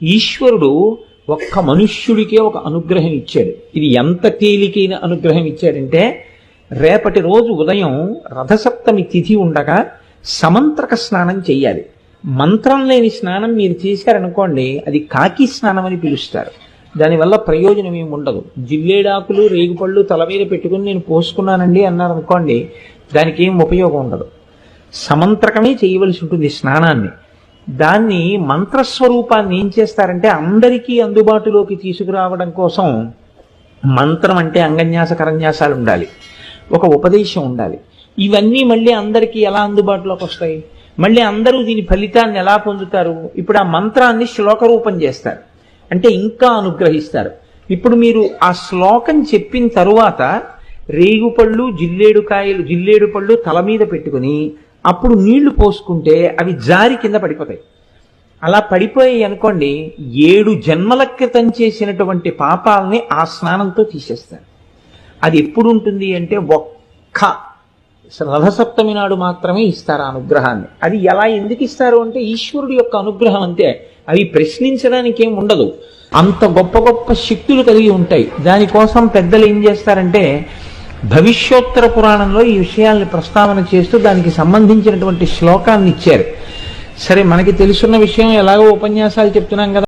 ఈశ్వరుడు ఒక్క మనుష్యుడికే ఒక అనుగ్రహం ఇచ్చాడు. ఇది ఎంత తేలికైన అనుగ్రహం ఇచ్చాడంటే, రేపటి రోజు ఉదయం రథసప్తమి తిథి ఉండగా సమంత్రక స్నానం చెయ్యాలి. మంత్రం లేని స్నానం మీరు చేశారనుకోండి, అది కాకి స్నానం అని పిలుస్తారు. దానివల్ల ప్రయోజనం ఏమి ఉండదు. జిల్లేడాకులు రేగుపళ్ళు తల మీద పెట్టుకుని నేను పోసుకున్నానండి అన్నారనుకోండి, దానికి ఏం ఉపయోగం ఉండదు. సమంత్రకమే చేయవలసి ఉంటుంది స్నానాన్ని. దాన్ని మంత్రస్వరూపాన్ని ఏం చేస్తారంటే, అందరికీ అందుబాటులోకి తీసుకురావడం కోసం మంత్రం అంటే అంగన్యాస కరన్యాసాలు ఉండాలి, ఒక ఉపదేశం ఉండాలి. ఇవన్నీ మళ్ళీ అందరికీ ఎలా అందుబాటులోకి వస్తాయి? మళ్ళీ అందరూ దీని ఫలితాన్ని ఎలా పొందుతారు? ఇప్పుడు ఆ మంత్రాన్ని శ్లోక రూపం చేస్తారు, అంటే ఇంకా అనుగ్రహిస్తారు. ఇప్పుడు మీరు ఆ శ్లోకం చెప్పిన తరువాత రేగుపళ్ళు జిల్లేడు పళ్ళు తల మీద పెట్టుకుని అప్పుడు నీళ్లు పోసుకుంటే అవి జారి కింద పడిపోతాయి. అలా పడిపోయాయి అనుకోండి, 7 జన్మల క్రితం చేసినటువంటి పాపాలని ఆ స్నానంతో తీసేస్తారు. అది ఎప్పుడు ఉంటుంది అంటే, ఒక్క రథసప్తమి నాడు మాత్రమే ఇస్తారు ఆ అనుగ్రహాన్ని. అది ఎలా ఎందుకు ఇస్తారు అంటే, ఈశ్వరుడి యొక్క అనుగ్రహం అంతే. అవి ప్రశ్నించడానికి ఏం ఉండదు. అంత గొప్ప గొప్ప శక్తులు కలిగి ఉంటాయి. దానికోసం పెద్దలు ఏం చేస్తారంటే, భవిష్యోత్తర పురాణంలో ఈ విషయాల్ని ప్రస్తావన చేస్తూ దానికి సంబంధించినటువంటి శ్లోకాన్ని ఇచ్చారు. సరే, మనకి తెలుసున్న విషయం ఎలాగో ఉపన్యాసాలు చెప్తున్నాం కదా.